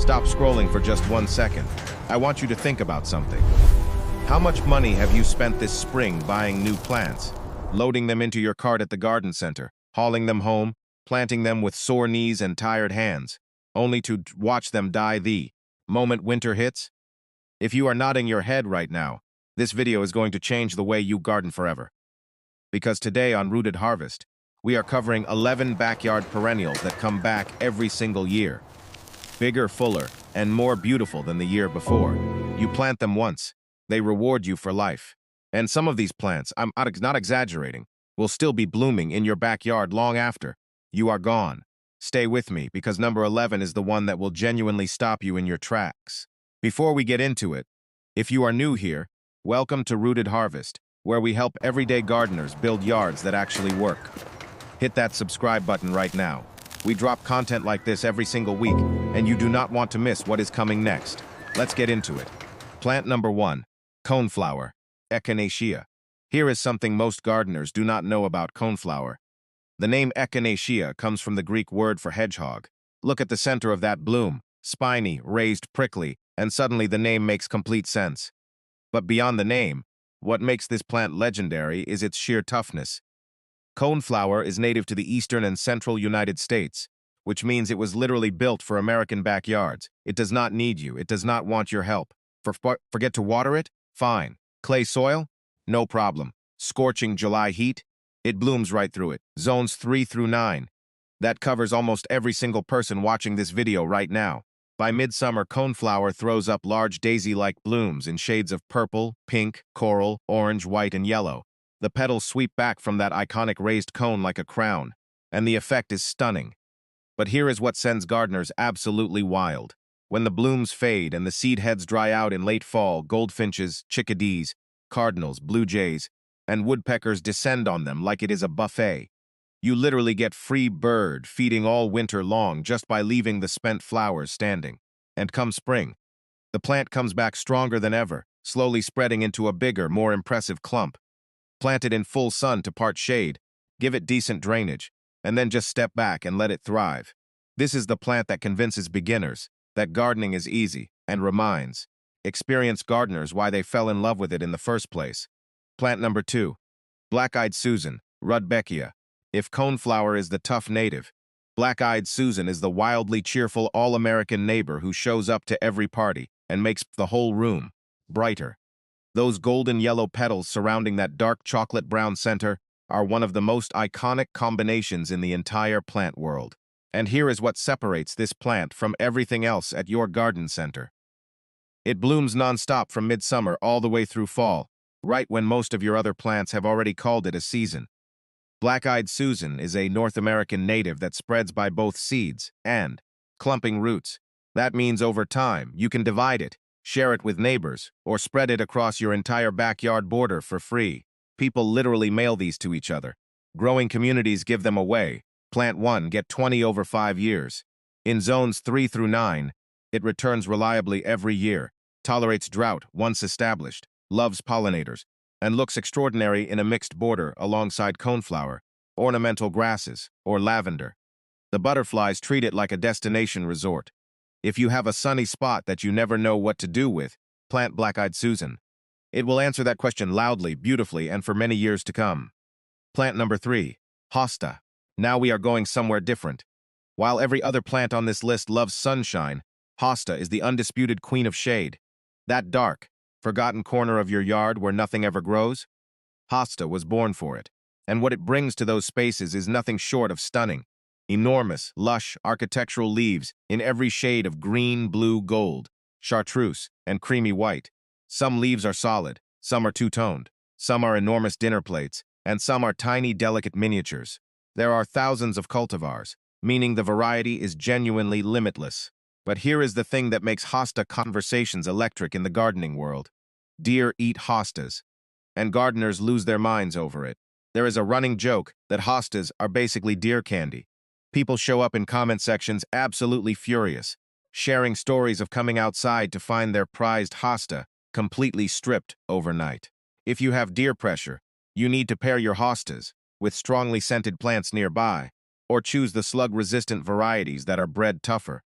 Stop scrolling for just 1 second. I want you to think about something. How much money have you spent this spring buying new plants, loading them into your cart at the garden center, hauling them home, planting them with sore knees and tired hands, only to watch them die the moment winter hits? If you are nodding your head right now, this video is going to change the way you garden forever. Because today on Rooted Harvest, we are covering 11 backyard perennials that come back every single year. Bigger, fuller, and more beautiful than the year before. You plant them once, they reward you for life. And some of these plants, I'm not exaggerating, will still be blooming in your backyard long after you are gone. Stay with me, because number 11 is the one that will genuinely stop you in your tracks. Before we get into it, if you are new here, welcome to Rooted Harvest, where we help everyday gardeners build yards that actually work. Hit that subscribe button right now. We drop content like this every single week, and you do not want to miss what is coming next. Let's get into it. Plant number 1, coneflower, Echinacea. Here is something most gardeners do not know about coneflower. The name Echinacea comes from the Greek word for hedgehog. Look at the center of that bloom, spiny, raised, prickly, and suddenly the name makes complete sense. But beyond the name, what makes this plant legendary is its sheer toughness. Coneflower is native to the eastern and central United States, which means it was literally built for American backyards. It does not need you. It does not want your help. Forget to water it? Fine. Clay soil? No problem. Scorching July heat? It blooms right through it. Zones 3 through 9. That covers almost every single person watching this video right now. By midsummer, coneflower throws up large daisy-like blooms in shades of purple, pink, coral, orange, white, and yellow. The petals sweep back from that iconic raised cone like a crown, and the effect is stunning. But here is what sends gardeners absolutely wild. When the blooms fade and the seed heads dry out in late fall, goldfinches, chickadees, cardinals, blue jays, and woodpeckers descend on them like it is a buffet. You literally get free bird feeding all winter long just by leaving the spent flowers standing. And come spring, the plant comes back stronger than ever, slowly spreading into a bigger, more impressive clump. Plant it in full sun to part shade, give it decent drainage, and then just step back and let it thrive. This is the plant that convinces beginners that gardening is easy and reminds experienced gardeners why they fell in love with it in the first place. Plant number 2, black-eyed Susan, Rudbeckia. If coneflower is the tough native, black-eyed Susan is the wildly cheerful all-American neighbor who shows up to every party and makes the whole room brighter. Those golden yellow petals surrounding that dark chocolate brown center are one of the most iconic combinations in the entire plant world. And here is what separates this plant from everything else at your garden center. It blooms nonstop from midsummer all the way through fall, right when most of your other plants have already called it a season. Black-eyed Susan is a North American native that spreads by both seeds and clumping roots. That means over time, you can divide it, share it with neighbors, or spread it across your entire backyard border for free. People literally mail these to each other. Growing communities give them away. Plant 1, get 20 over 5 years. In zones 3 through 9, it returns reliably every year, tolerates drought once established, loves pollinators, and looks extraordinary in a mixed border alongside coneflower, ornamental grasses, or lavender. The butterflies treat it like a destination resort. If you have a sunny spot that you never know what to do with, plant black-eyed Susan. It will answer that question loudly, beautifully, and for many years to come. Plant number 3, hosta. Now we are going somewhere different. While every other plant on this list loves sunshine, hosta is the undisputed queen of shade. That dark, forgotten corner of your yard where nothing ever grows? Hosta was born for it, and what it brings to those spaces is nothing short of stunning. Enormous, lush, architectural leaves in every shade of green, blue, gold, chartreuse, and creamy white. Some leaves are solid, some are two-toned, some are enormous dinner plates, and some are tiny, delicate miniatures. There are thousands of cultivars, meaning the variety is genuinely limitless. But here is the thing that makes hosta conversations electric in the gardening world. Deer eat hostas, and gardeners lose their minds over it. There is a running joke that hostas are basically deer candy. People show up in comment sections absolutely furious, sharing stories of coming outside to find their prized hosta completely stripped overnight. If you have deer pressure, you need to pair your hostas with strongly scented plants nearby, or choose the slug-resistant varieties that are bred tougher.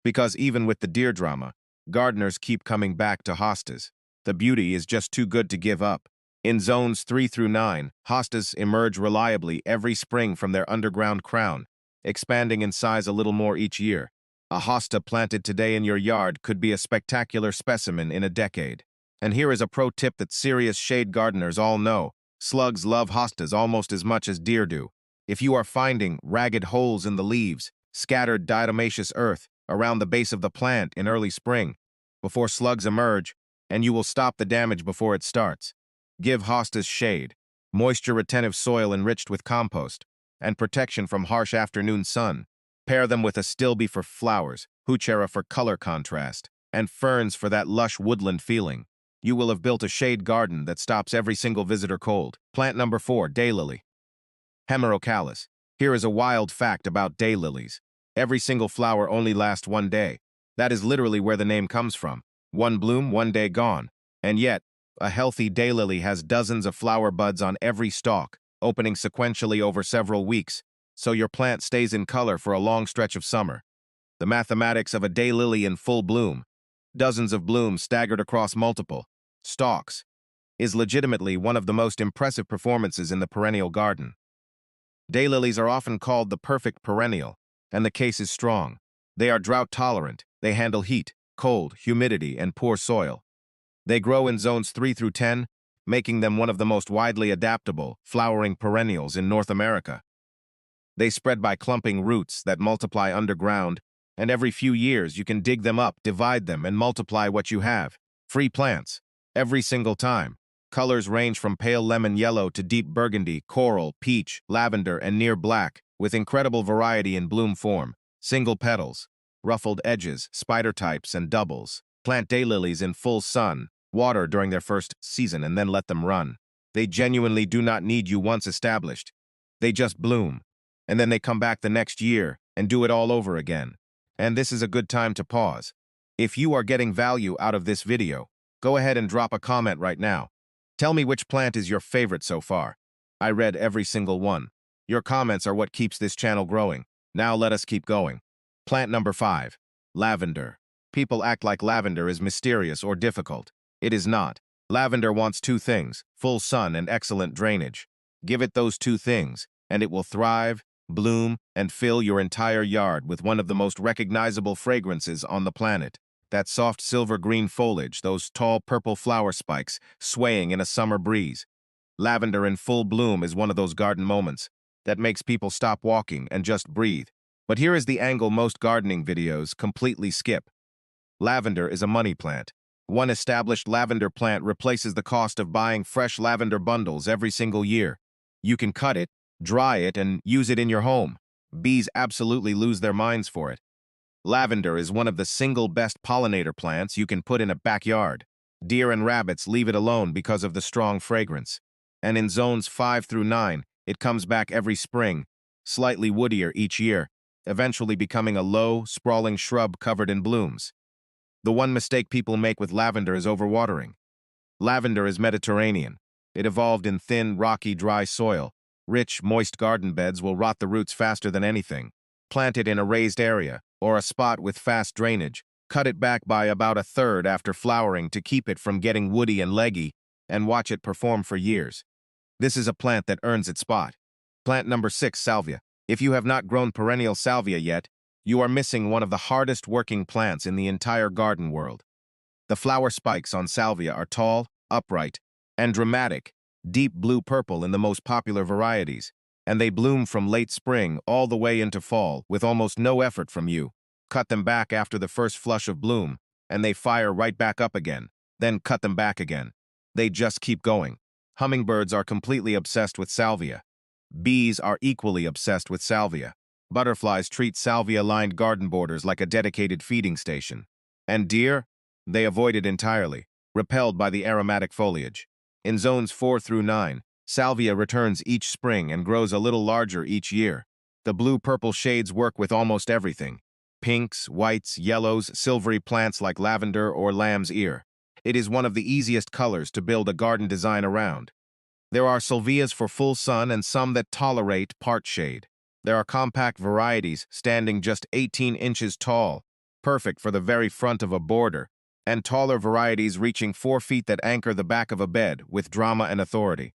Because even with the deer drama, gardeners keep coming back to hostas. The beauty is just too good to give up. In zones 3 through 9, hostas emerge reliably every spring from their underground crown, expanding in size a little more each year. A hosta planted today in your yard could be a spectacular specimen in a decade. And here is a pro tip that serious shade gardeners all know. Slugs love hostas almost as much as deer do. If you are finding ragged holes in the leaves, scattered diatomaceous earth around the base of the plant in early spring, before slugs emerge, and you will stop the damage before it starts. Give hostas shade, moisture-retentive soil enriched with compost, and protection from harsh afternoon sun. Pair them with astilbe for flowers, heuchera for color contrast, and ferns for that lush woodland feeling. You will have built a shade garden that stops every single visitor cold. Plant number 4, daylily. Hemerocallis. Here is a wild fact about daylilies. Every single flower only lasts one day. That is literally where the name comes from. One bloom, one day gone. And yet, a healthy daylily has dozens of flower buds on every stalk, opening sequentially over several weeks, so your plant stays in color for a long stretch of summer. The mathematics of a daylily in full bloom, dozens of blooms staggered across multiple stalks, is legitimately one of the most impressive performances in the perennial garden. Daylilies are often called the perfect perennial, and the case is strong. They are drought tolerant. They handle heat, cold, humidity, and poor soil. They grow in zones 3 through 10, making them one of the most widely adaptable, flowering perennials in North America. They spread by clumping roots that multiply underground, and every few years you can dig them up, divide them, and multiply what you have. Free plants, every single time. Colors range from pale lemon yellow to deep burgundy, coral, peach, lavender, and near black, with incredible variety in bloom form. Single petals, ruffled edges, spider types, and doubles. Plant daylilies in full sun, water during their first season, and then let them run. They genuinely do not need you once established. They just bloom, and then they come back the next year and do it all over again. And this is a good time to pause. If you are getting value out of this video, go ahead and drop a comment right now. Tell me which plant is your favorite so far. I read every single one. Your comments are what keeps this channel growing. Now let us keep going. Plant number 5, lavender. People act like lavender is mysterious or difficult. It is not. Lavender wants two things, full sun and excellent drainage. Give it those two things, and it will thrive, bloom, and fill your entire yard with one of the most recognizable fragrances on the planet. That soft silver-green foliage, those tall purple flower spikes swaying in a summer breeze. Lavender in full bloom is one of those garden moments that makes people stop walking and just breathe. But here is the angle most gardening videos completely skip. Lavender is a money plant. One established lavender plant replaces the cost of buying fresh lavender bundles every single year. You can cut it, dry it, and use it in your home. Bees absolutely lose their minds for it. Lavender is one of the single best pollinator plants you can put in a backyard. Deer and rabbits leave it alone because of the strong fragrance. And in zones 5 through 9, it comes back every spring, slightly woodier each year, eventually becoming a low, sprawling shrub covered in blooms. The one mistake people make with lavender is overwatering. Lavender is Mediterranean. It evolved in thin, rocky, dry soil. Rich, moist garden beds will rot the roots faster than anything. Plant it in a raised area, or a spot with fast drainage. Cut it back by about a third after flowering to keep it from getting woody and leggy, and watch it perform for years. This is a plant that earns its spot. Plant number 6, salvia. If you have not grown perennial salvia yet, you are missing one of the hardest working plants in the entire garden world. The flower spikes on salvia are tall, upright, and dramatic, deep blue-purple in the most popular varieties, and they bloom from late spring all the way into fall with almost no effort from you. Cut them back after the first flush of bloom, and they fire right back up again. Then cut them back again. They just keep going. Hummingbirds are completely obsessed with salvia. Bees are equally obsessed with salvia. Butterflies treat salvia-lined garden borders like a dedicated feeding station. And deer? They avoid it entirely, repelled by the aromatic foliage. In zones 4 through 9, salvia returns each spring and grows a little larger each year. The blue-purple shades work with almost everything. Pinks, whites, yellows, silvery plants like lavender or lamb's ear. It is one of the easiest colors to build a garden design around. There are salvias for full sun and some that tolerate part shade. There are compact varieties standing just 18 inches tall, perfect for the very front of a border, and taller varieties reaching 4 feet that anchor the back of a bed with drama and authority.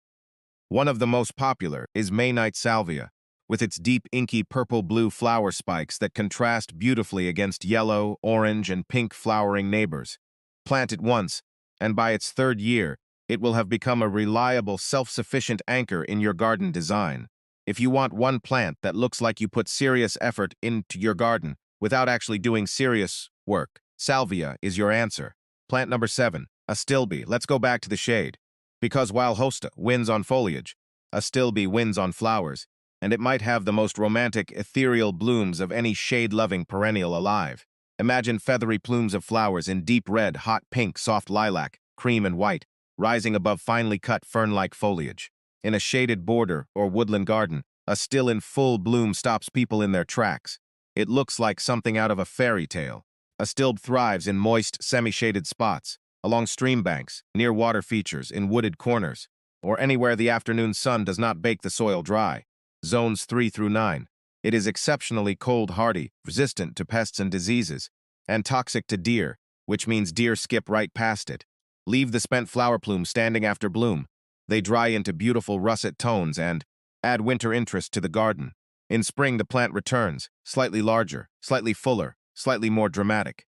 One of the most popular is May-night salvia, with its deep inky purple-blue flower spikes that contrast beautifully against yellow, orange, and pink flowering neighbors. Plant it once, and by its third year, it will have become a reliable, self-sufficient anchor in your garden design. If you want one plant that looks like you put serious effort into your garden without actually doing serious work, salvia is your answer. Plant number 7, astilbe. Let's go back to the shade. Because while hosta wins on foliage, astilbe wins on flowers, and it might have the most romantic, ethereal blooms of any shade-loving perennial alive. Imagine feathery plumes of flowers in deep red, hot pink, soft lilac, cream, and white, rising above finely cut fern-like foliage. In a shaded border or woodland garden, a still in full bloom stops people in their tracks. It looks like something out of a fairy tale. Astilbe thrives in moist, semi-shaded spots, along stream banks, near water features, in wooded corners, or anywhere the afternoon sun does not bake the soil dry. Zones 3 through 9. It is exceptionally cold-hardy, resistant to pests and diseases, and toxic to deer, which means deer skip right past it. Leave the spent flower plumes standing after bloom. They dry into beautiful russet tones and add winter interest to the garden. In spring, the plant returns, slightly larger, slightly fuller, slightly more dramatic.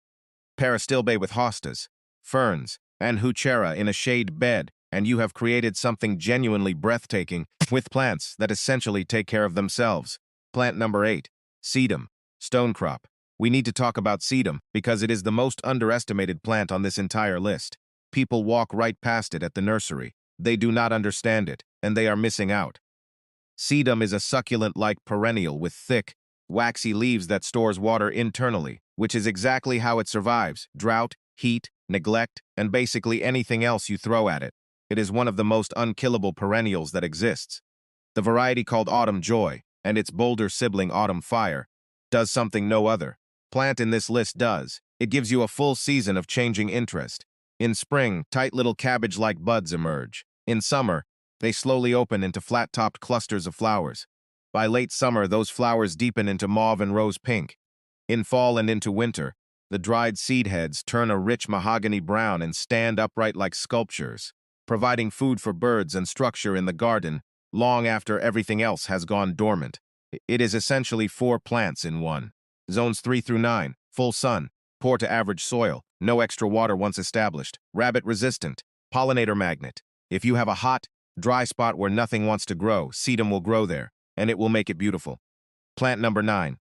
Pair astilbe with hostas, ferns, and heuchera in a shade bed, and you have created something genuinely breathtaking with plants that essentially take care of themselves. Plant number 8, sedum, stonecrop. We need to talk about sedum because it is the most underestimated plant on this entire list. People walk right past it at the nursery. They do not understand it, and they are missing out. Sedum is a succulent-like perennial with thick, waxy leaves that stores water internally, which is exactly how it survives drought, heat, neglect, and basically anything else you throw at it. It is one of the most unkillable perennials that exists. The variety called Autumn Joy, and its bolder sibling Autumn Fire, does something no other plant in this list does. It gives you a full season of changing interest. In spring, tight little cabbage-like buds emerge. In summer, they slowly open into flat-topped clusters of flowers. By late summer, those flowers deepen into mauve and rose pink. In fall and into winter, the dried seed heads turn a rich mahogany brown and stand upright like sculptures, providing food for birds and structure in the garden long after everything else has gone dormant. It is essentially 4 plants in one. Zones 3 through 9, full sun, poor to average soil, no extra water once established, rabbit-resistant, pollinator magnet. If you have a hot, dry spot where nothing wants to grow, sedum will grow there, and it will make it beautiful. Plant number 9,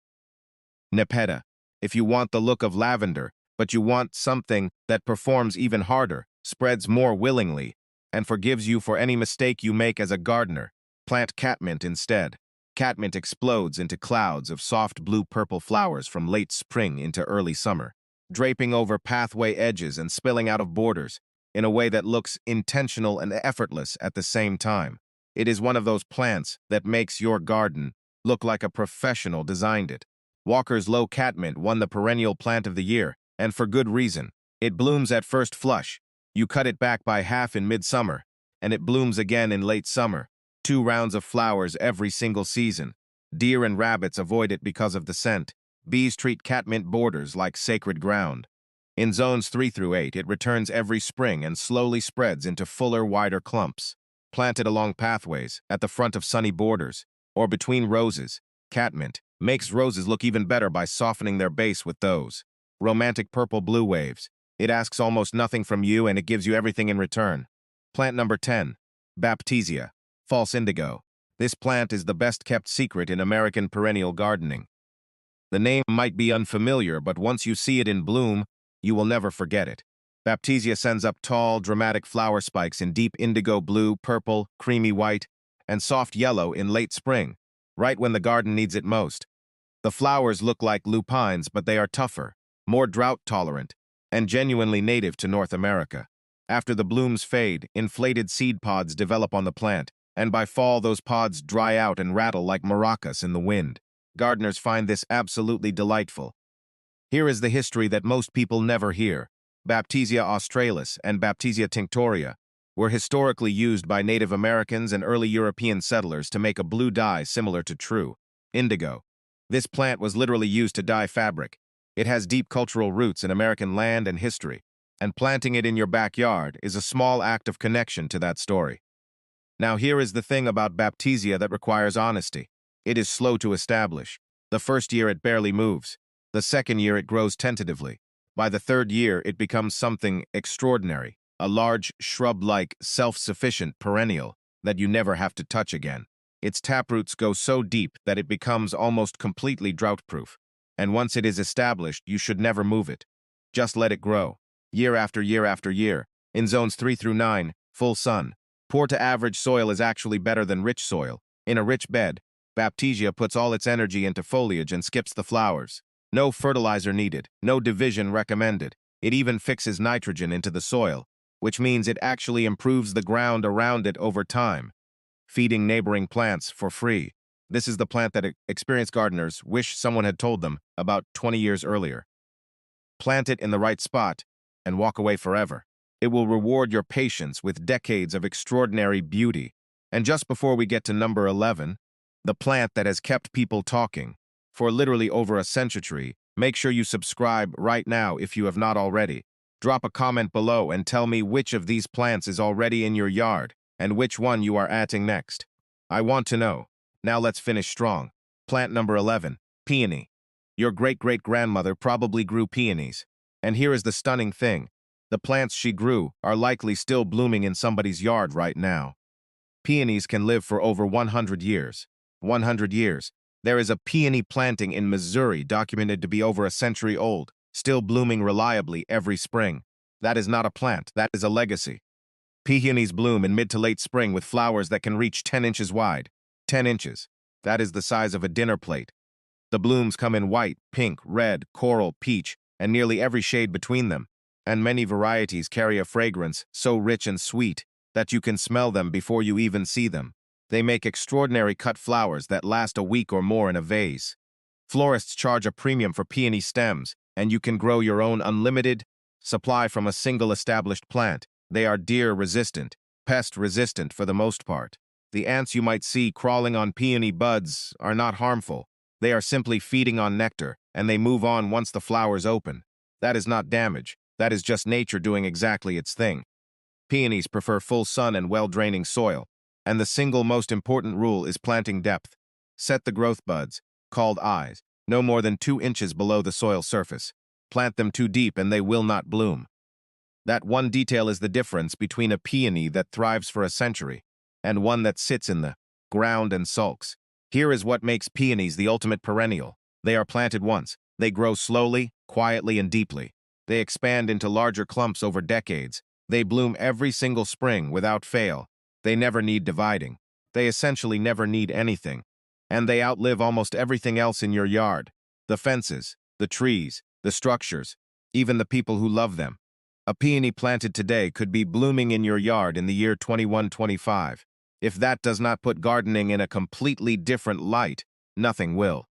nepeta. If you want the look of lavender, but you want something that performs even harder, spreads more willingly, and forgives you for any mistake you make as a gardener, plant catmint instead. Catmint explodes into clouds of soft blue-purple flowers from late spring into early summer, draping over pathway edges and spilling out of borders in a way that looks intentional and effortless at the same time. It is one of those plants that makes your garden look like a professional designed it. Walker's Low Catmint won the Perennial Plant of the Year, and for good reason. It blooms at first flush. You cut it back by half in midsummer, and it blooms again in late summer. 2 rounds of flowers every single season. Deer and rabbits avoid it because of the scent. Bees treat catmint borders like sacred ground. In zones 3 through 8, it returns every spring and slowly spreads into fuller, wider clumps. Planted along pathways, at the front of sunny borders, or between roses, catmint makes roses look even better by softening their base with those romantic purple-blue waves. It asks almost nothing from you and it gives you everything in return. Plant number 10, Baptisia, false indigo. This plant is the best-kept secret in American perennial gardening. The name might be unfamiliar, but once you see it in bloom, you will never forget it. Baptisia sends up tall, dramatic flower spikes in deep indigo blue, purple, creamy white, and soft yellow in late spring, right when the garden needs it most. The flowers look like lupines, but they are tougher, more drought-tolerant, and genuinely native to North America. After the blooms fade, inflated seed pods develop on the plant, and by fall those pods dry out and rattle like maracas in the wind. Gardeners find this absolutely delightful. Here is the history that most people never hear. Baptisia australis and Baptisia tinctoria were historically used by Native Americans and early European settlers to make a blue dye similar to true indigo. This plant was literally used to dye fabric. It has deep cultural roots in American land and history, and planting it in your backyard is a small act of connection to that story. Now here is the thing about Baptisia that requires honesty. It is slow to establish. The first year it barely moves. The second year it grows tentatively. By the third year it becomes something extraordinary, a large, shrub-like, self-sufficient perennial that you never have to touch again. Its taproots go so deep that it becomes almost completely drought-proof. And once it is established, you should never move it. Just let it grow, year after year after year, in zones 3 through 9, full sun. Poor to average soil is actually better than rich soil. In a rich bed, Baptisia puts all its energy into foliage and skips the flowers. No fertilizer needed, no division recommended. It even fixes nitrogen into the soil, which means it actually improves the ground around it over time, feeding neighboring plants for free. This is the plant that experienced gardeners wish someone had told them about 20 years earlier. Plant it in the right spot and walk away forever. It will reward your patience with decades of extraordinary beauty. And just before we get to number 11, the plant that has kept people talking for literally over a century, make sure you subscribe right now if you have not already. Drop a comment below and tell me which of these plants is already in your yard and which one you are adding next. I want to know. Now let's finish strong. Plant number 11, peony. Your great-great-grandmother probably grew peonies. And here is the stunning thing. The plants she grew are likely still blooming in somebody's yard right now. Peonies can live for over 100 years. 100 years. There is a peony planting in Missouri documented to be over a century old, still blooming reliably every spring. That is not a plant, that is a legacy. Peonies bloom in mid to late spring with flowers that can reach 10 inches wide. 10 inches. That is the size of a dinner plate. The blooms come in white, pink, red, coral, peach, and nearly every shade between them. And many varieties carry a fragrance so rich and sweet that you can smell them before you even see them. They make extraordinary cut flowers that last a week or more in a vase. Florists charge a premium for peony stems, and you can grow your own unlimited supply from a single established plant. They are deer-resistant, pest-resistant for the most part. The ants you might see crawling on peony buds are not harmful. They are simply feeding on nectar, and they move on once the flowers open. That is not damage. That is just nature doing exactly its thing. Peonies prefer full sun and well-draining soil, and the single most important rule is planting depth. Set the growth buds, called eyes, no more than 2 inches below the soil surface. Plant them too deep and they will not bloom. That one detail is the difference between a peony that thrives for a century and one that sits in the ground and sulks. Here is what makes peonies the ultimate perennial. They are planted once. They grow slowly, quietly, and deeply. They expand into larger clumps over decades. They bloom every single spring without fail. They never need dividing. They essentially never need anything. And they outlive almost everything else in your yard. The fences, the trees, the structures, even the people who love them. A peony planted today could be blooming in your yard in the year 2125. If that does not put gardening in a completely different light, nothing will.